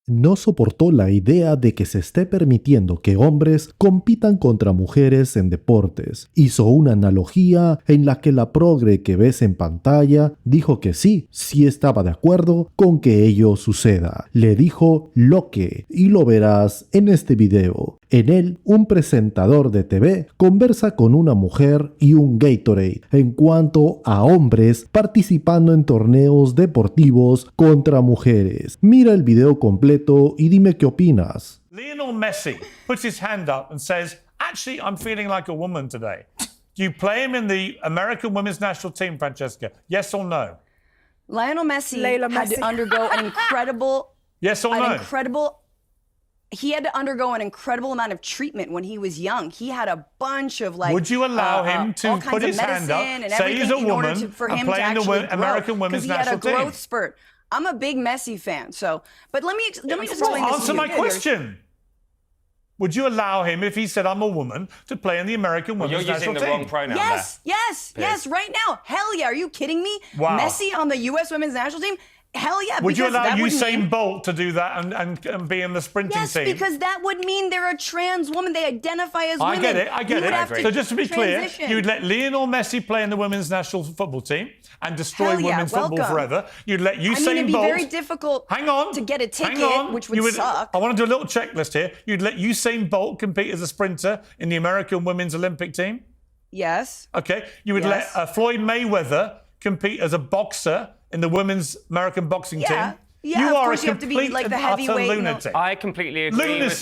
no soportó la idea de que se esté permitiendo que hombres compitan contra mujeres en deportes. Hizo una analogía en la que la progre que ves en pantalla dijo que sí estaba de acuerdo con que ello suceda. Le dijo lo que, y lo verás en este video. En él, un presentador de TV conversa con una mujer y un Gatorade en cuanto a hombres participando en torneos deportivos contra mujeres. Mira el video completo y dime qué opinas. Lionel Messi puts his hand up and says, actually, I'm feeling like a woman today. Do you play him in the American women's national team, Francesca? Yes or no? Lionel Messi had to undergo an incredible... Yes or no? He had to undergo an incredible amount of treatment when he was young. He had a bunch of Would you allow him to put his hand up, say he's a woman, and play in the American women's national team? He had a growth spurt. I'm a big Messi fan, but let me just explain this. Answer my question. Would you allow him, if he said, I'm a woman, to play in the American women's national team? You're using the wrong pronoun Yes, right now. Hell yeah, are you kidding me? Wow. Messi on the U.S. women's national team? Hell yeah. Would you allow Usain Bolt to do that and be in the sprinting team? Yes, because that would mean they're a trans woman. They identify as women. I get it. So just to be clear, you would let Lionel Messi play in the women's national football team and destroy women's football forever. You'd let Usain Bolt... it'd be very difficult to get a ticket, which would suck. I want to do a little checklist here. You'd let Usain Bolt compete as a sprinter in the American women's Olympic team? Yes. Okay. You would let Floyd Mayweather compete as a boxer in the women's American boxing team? Yeah, you of are course a you have to be complete like the and utter heavyweight. lunatic. I completely agree with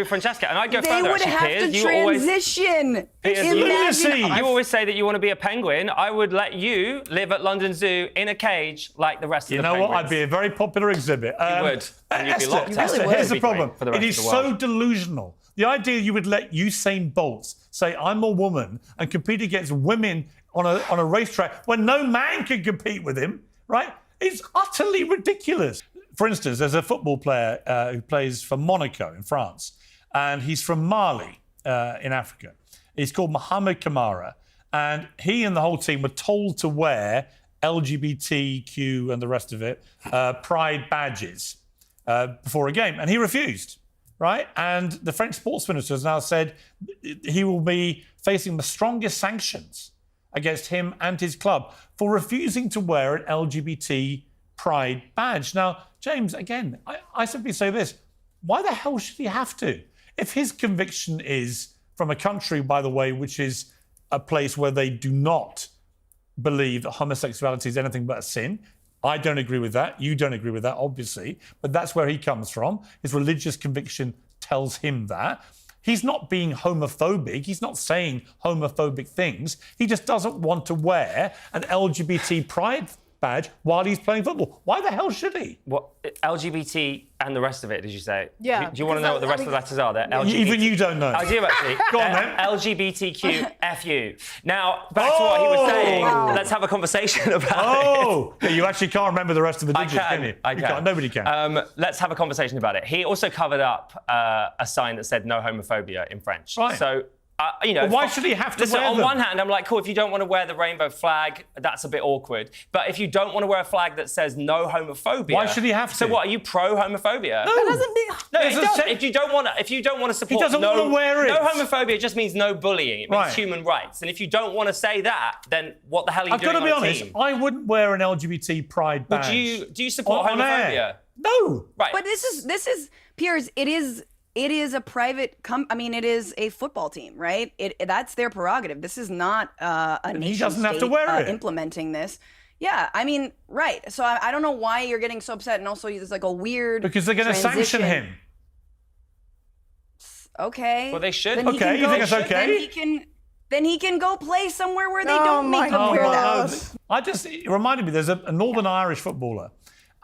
Francesca. And I'd go they further, would actually, have Piers. to transition. You always say that you want to be a penguin. I would let you live at London Zoo in a cage like the rest of the penguins. You know what? I'd be a very popular exhibit. You would. And you'd be locked up. Here's the problem. It is so delusional. The idea you would let Usain Bolt say, I'm a woman, and compete against women on a racetrack when no man can compete with him, right? It's utterly ridiculous. For instance, there's a football player who plays for Monaco in France, and he's from Mali in Africa. He's called Mohamed Kamara, and he and the whole team were told to wear LGBTQ and the rest of it, pride badges before a game, and he refused, right? And the French sports minister has now said he will be facing the strongest sanctions against him and his club for refusing to wear an LGBT pride badge. Now, James, again, I simply say this. Why the hell should he have to? If his conviction is from a country, by the way, which is a place where they do not believe that homosexuality is anything but a sin, I don't agree with that. You don't agree with that, obviously. But that's where he comes from. His religious conviction tells him that. He's not being homophobic. He's not saying homophobic things. He just doesn't want to wear an LGBT pride badge while he's playing football. Why the hell should he? What, LGBT and the rest of it, did you say? Yeah. Do you want to know what the rest of the letters are? LGBT... Even you don't know. I do, actually. Go on, then. LGBTQFU. Now, back to what he was saying. Let's have a conversation about it. You actually can't remember the rest of the digits, can you? I can. Nobody can. Let's have a conversation about it. He also covered up a sign that said no homophobia in French. Right. So... why should he have to wear them? On one hand, I'm like, cool, if you don't want to wear the rainbow flag, that's a bit awkward. But if you don't want to wear a flag that says no homophobia... Why should he have to? So what, are you pro-homophobia? No. That doesn't mean... No, it does. If you don't want to support... He doesn't want to wear it. No homophobia just means no bullying. It means human rights. And if you don't want to say that, then what the hell are you doing on a team? I've got to be honest, I wouldn't wear an LGBT pride badge. Do you support homophobia? No. Right. But this is Piers, it is a private it is a football team, right? That's their prerogative. This is not a nation he doesn't state have to wear it. Implementing this. Yeah, right. So I don't know why you're getting so upset, and also there's like a weird because they're going to sanction him. Okay. Well, they should. You think it's okay? Then he can go play somewhere where they don't make him wear that. It reminded me, there's a Northern Irish footballer,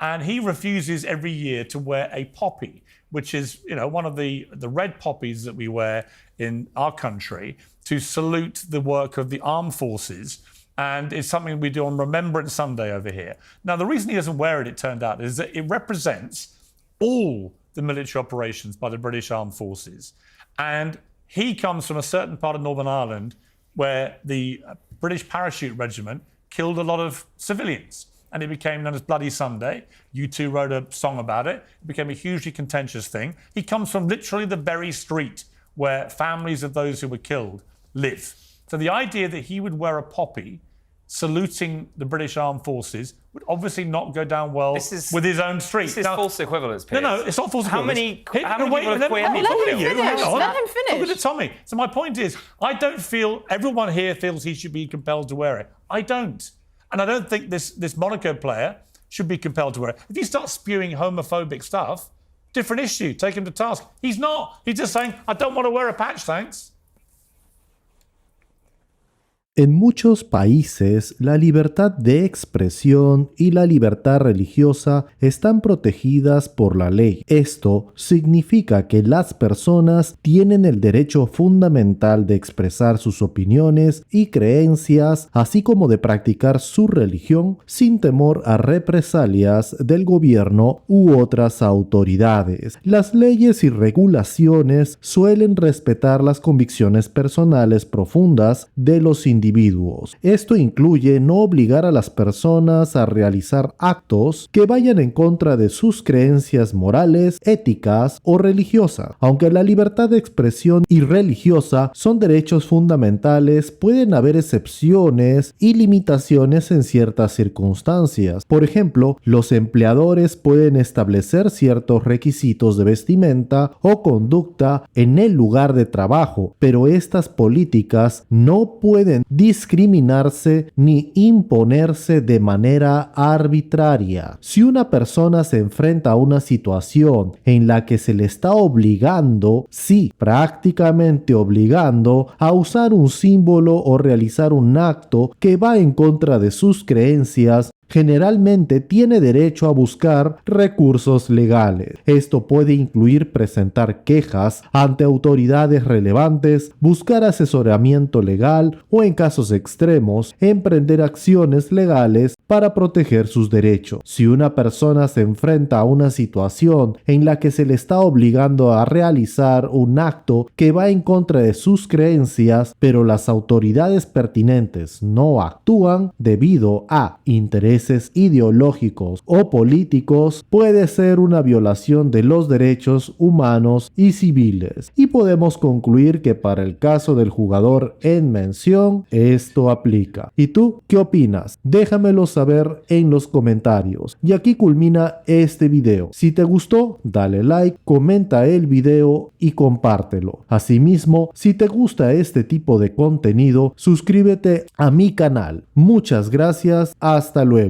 and he refuses every year to wear a poppy, which is, one of the red poppies that we wear in our country to salute the work of the armed forces. And it's something we do on Remembrance Sunday over here. Now, the reason he doesn't wear it, it turned out, is that it represents all the military operations by the British Armed Forces. And he comes from a certain part of Northern Ireland where the British Parachute Regiment killed a lot of civilians. and it became known as Bloody Sunday. U2 wrote a song about it. It became a hugely contentious thing. He comes from literally the very street where families of those who were killed live. So the idea that he would wear a poppy saluting the British Armed Forces would obviously not go down well with his own street. This is false equivalence, Piers. No, it's not false How equivalence. many people have queer people killed? Let him finish. Look at Tommy. So my point is, I don't feel everyone here feels he should be compelled to wear it. I don't. And I don't think this Monaco player should be compelled to wear it. If you start spewing homophobic stuff, different issue. Take him to task. He's not. He's just saying, I don't want to wear a patch, thanks. En muchos países, la libertad de expresión y la libertad religiosa están protegidas por la ley. Esto significa que las personas tienen el derecho fundamental de expresar sus opiniones y creencias, así como de practicar su religión sin temor a represalias del gobierno u otras autoridades. Las leyes y regulaciones suelen respetar las convicciones personales profundas de los individuos. Esto incluye no obligar a las personas a realizar actos que vayan en contra de sus creencias morales, éticas o religiosas. Aunque la libertad de expresión y religiosa son derechos fundamentales, pueden haber excepciones y limitaciones en ciertas circunstancias. Por ejemplo, los empleadores pueden establecer ciertos requisitos de vestimenta o conducta en el lugar de trabajo, pero estas políticas no pueden discriminarse ni imponerse de manera arbitraria. Si una persona se enfrenta a una situación en la que se le está obligando, sí, prácticamente obligando, a usar un símbolo o realizar un acto que va en contra de sus creencias, generalmente tiene derecho a buscar recursos legales. Esto puede incluir presentar quejas ante autoridades relevantes, buscar asesoramiento legal o, en casos extremos, emprender acciones legales para proteger sus derechos. Si una persona se enfrenta a una situación en la que se le está obligando a realizar un acto que va en contra de sus creencias, pero las autoridades pertinentes no actúan debido a intereses ideológicos o políticos, puede ser una violación de los derechos humanos y civiles. Y podemos concluir que para el caso del jugador en mención, esto aplica. ¿Y tú qué opinas? Déjamelo saber en los comentarios. Y aquí culmina este video. Si te gustó, dale like, comenta el video y compártelo. Asimismo, si te gusta este tipo de contenido, suscríbete a mi canal. Muchas gracias, hasta luego.